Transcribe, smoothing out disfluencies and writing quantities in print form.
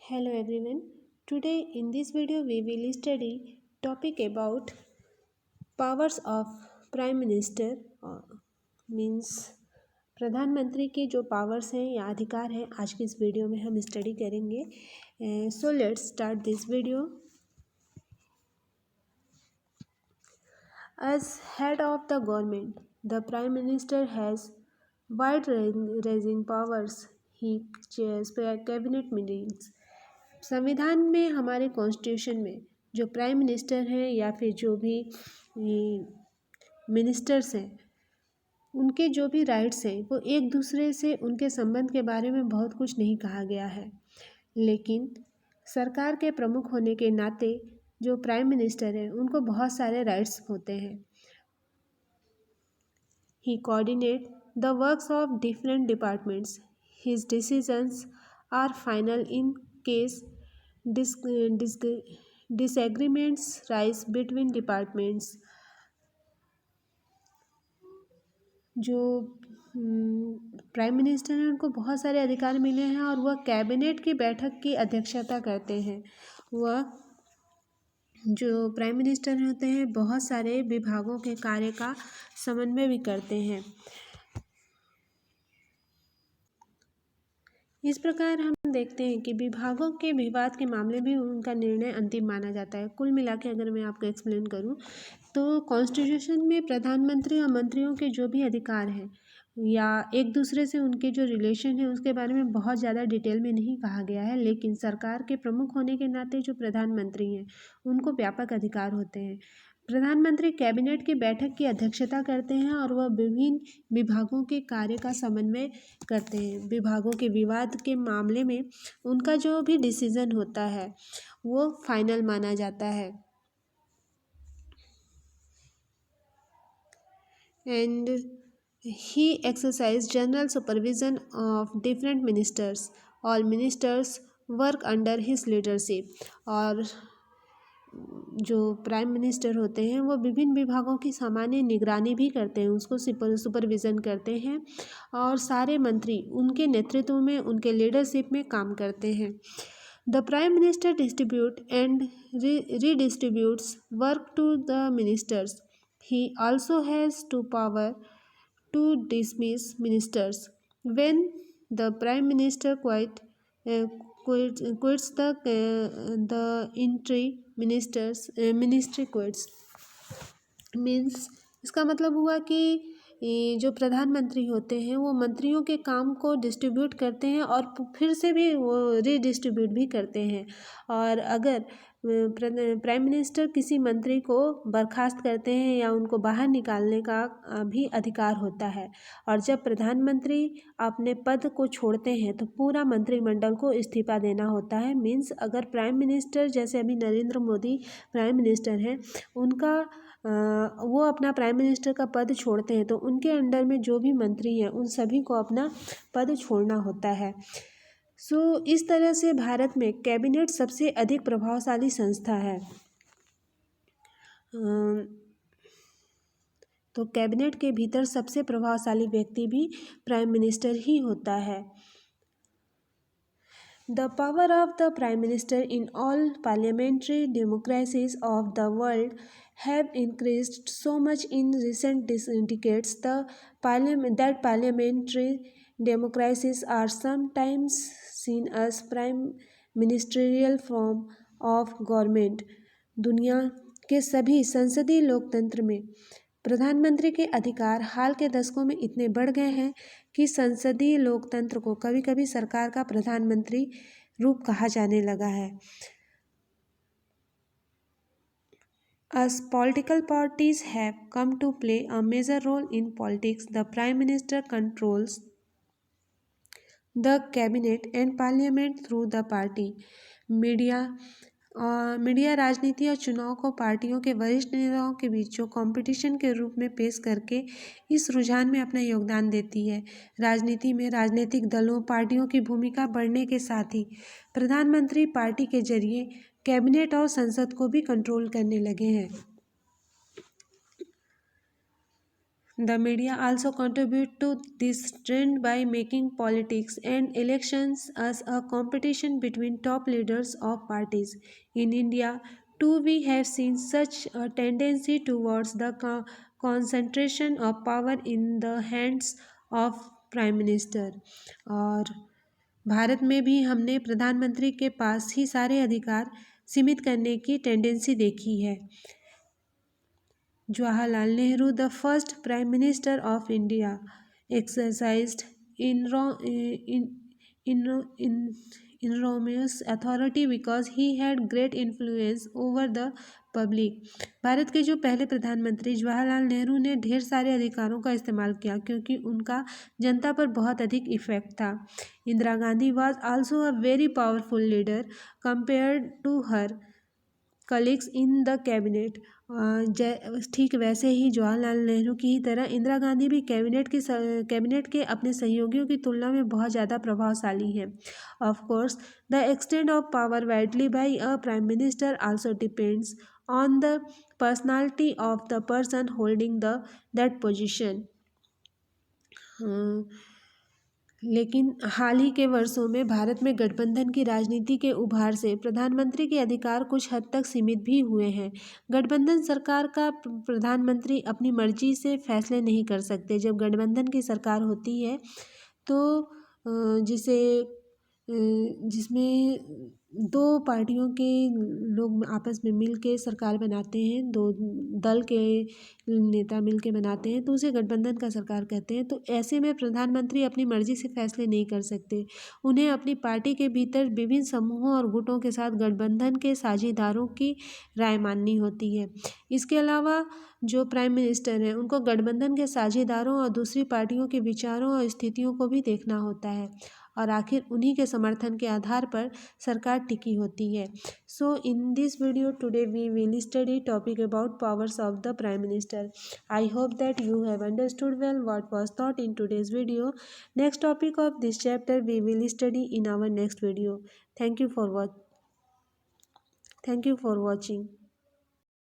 Hello everyone. Today in this video we will study topic about powers of Prime Minister means प्रधानमंत्री के जो powers हैं या अधिकार हैं आज की इस वीडियो में हम स्टडी करेंगे. So let's start this video. As head of the government, the Prime Minister has wide-ranging powers. He chairs cabinet meetings. संविधान में हमारे कॉन्स्टिट्यूशन में जो प्राइम मिनिस्टर हैं या फिर जो भी मिनिस्टर्स हैं उनके जो भी राइट्स हैं वो एक दूसरे से उनके संबंध के बारे में बहुत कुछ नहीं कहा गया है, लेकिन सरकार के प्रमुख होने के नाते जो प्राइम मिनिस्टर हैं उनको बहुत सारे राइट्स होते हैं. He coordinate the works of different departments. His decisions are final in case disagreements rise between departments. जो प्राइम मिनिस्टर हैं उनको बहुत सारे अधिकार मिले हैं और वह कैबिनेट की बैठक की अध्यक्षता करते हैं. वह जो प्राइम मिनिस्टर होते हैं बहुत सारे विभागों के कार्य का समन्वय भी करते हैं. इस प्रकार हम देखते हैं कि विभागों के विवाद के मामले में उनका निर्णय अंतिम माना जाता है. कुल मिला के अगर मैं आपको एक्सप्लेन करूं तो कॉन्स्टिट्यूशन में प्रधानमंत्री और मंत्रियों के जो भी अधिकार हैं या एक दूसरे से उनके जो रिलेशन है उसके बारे में बहुत ज़्यादा डिटेल में नहीं कहा गया है, लेकिन सरकार के प्रमुख होने के नाते जो प्रधानमंत्री हैं उनको व्यापक अधिकार होते हैं. प्रधानमंत्री कैबिनेट की बैठक की अध्यक्षता करते हैं और वह विभिन्न विभागों के कार्य का समन्वय करते हैं. विभागों के विवाद के मामले में उनका जो भी डिसीजन होता है वो फाइनल माना जाता है. And he exercised general supervision of different ministers. All ministers work under his leadership. और जो प्राइम मिनिस्टर होते हैं वो विभिन्न विभागों की सामान्य निगरानी भी करते हैं, उसको सुपरविज़न करते हैं और सारे मंत्री उनके नेतृत्व में उनके लीडरशिप में काम करते हैं. The prime minister distribute and redistributes work to the ministers. He also has to power to dismiss ministers. When the prime minister quits the ministry quits. Means इसका मतलब हुआ कि जो प्रधानमंत्री होते हैं वो मंत्रियों के काम को डिस्ट्रीब्यूट करते हैं और फिर से भी वो रीडिस्ट्रीब्यूट भी करते हैं. और अगर प्राइम मिनिस्टर किसी मंत्री को बर्खास्त करते हैं या उनको बाहर निकालने का भी अधिकार होता है. और जब प्रधानमंत्री अपने पद को छोड़ते हैं तो पूरा मंत्रिमंडल को इस्तीफा देना होता है. मीन्स अगर प्राइम मिनिस्टर जैसे अभी नरेंद्र मोदी प्राइम मिनिस्टर हैं उनका वो अपना प्राइम मिनिस्टर का पद छोड़ते हैं तो उनके अंडर में जो भी मंत्री हैं उन सभी को अपना पद छोड़ना होता है. सो इस तरह से भारत में कैबिनेट सबसे अधिक प्रभावशाली संस्था है. तो कैबिनेट के भीतर सबसे प्रभावशाली व्यक्ति भी प्राइम मिनिस्टर ही होता है. The power of the Prime Minister in all parliamentary democracies of the world have increased so much in recent decades that parliamentary democracies are sometimes seen as prime ministerial form of government. दुनिया के सभी संसदीय लोकतंत्र में प्रधानमंत्री के अधिकार हाल के दशकों में इतने बढ़ गए हैं कि संसदीय लोकतंत्र को कभी कभी सरकार का प्रधानमंत्री रूप कहा जाने लगा है. As political parties have come to play a major role in politics, the Prime Minister controls the cabinet and parliament through the party. Media राजनीति और चुनाव को पार्टियों के वरिष्ठ नेताओं के बीच जो कंपटीशन के रूप में पेश करके इस रुझान में अपना योगदान देती है. राजनीति में राजनीतिक दलों पार्टियों की भूमिका बढ़ने के साथ ही प्रधानमंत्री पार्टी के जरिए कैबिनेट और संसद को भी कंट्रोल करने लगे हैं. The media also contribute to this trend by making politics and elections as a competition between top leaders of parties. In India, too, we have seen such a tendency towards the concentration of power in the hands of prime minister. और भारत में भी हमने प्रधानमंत्री के पास ही सारे अधिकार सीमित करने की टेंडेंसी देखी है। Jawaharlal Nehru, the first Prime Minister of India, exercised enormous authority because he had great influence over the public। Bharat के जो पहले प्रधानमंत्री जवाहरलाल नेहरू ने ढेर सारे अधिकारों का इस्तेमाल किया क्योंकि उनका जनता पर बहुत अधिक इफेक्ट था। Indira Gandhi was also a very powerful leader compared to her colleagues in the cabinet. ठीक वैसे ही जवाहरलाल नेहरू की ही तरह इंदिरा गांधी भी कैबिनेट के अपने सहयोगियों की तुलना में बहुत ज़्यादा प्रभावशाली हैं। Of course the extent of power widely by a prime minister also depends on the personality of the person holding that position. लेकिन हाल ही के वर्षों में भारत में गठबंधन की राजनीति के उभार से प्रधानमंत्री के अधिकार कुछ हद तक सीमित भी हुए हैं। गठबंधन सरकार का प्रधानमंत्री अपनी मर्जी से फैसले नहीं कर सकते। जब गठबंधन की सरकार होती है तो जिसमें दो पार्टियों के लोग आपस में मिल के सरकार बनाते हैं, दो दल के नेता मिल के बनाते हैं तो उसे गठबंधन का सरकार कहते हैं। तो ऐसे में प्रधानमंत्री अपनी मर्जी से फैसले नहीं कर सकते। उन्हें अपनी पार्टी के भीतर विभिन्न समूहों और गुटों के साथ गठबंधन के साझेदारों की राय माननी होती है। इसके अलावा जो प्राइम मिनिस्टर हैं उनको गठबंधन के साझेदारों और दूसरी पार्टियों के विचारों और स्थितियों को भी देखना होता है और आखिर उन्हीं के समर्थन के आधार पर सरकार टिकी होती है। So in this video today we will study topic about powers of the prime minister. I hope that you have understood well what was taught in today's video. Next topic of this chapter we will study in our next video. Thank you for watching.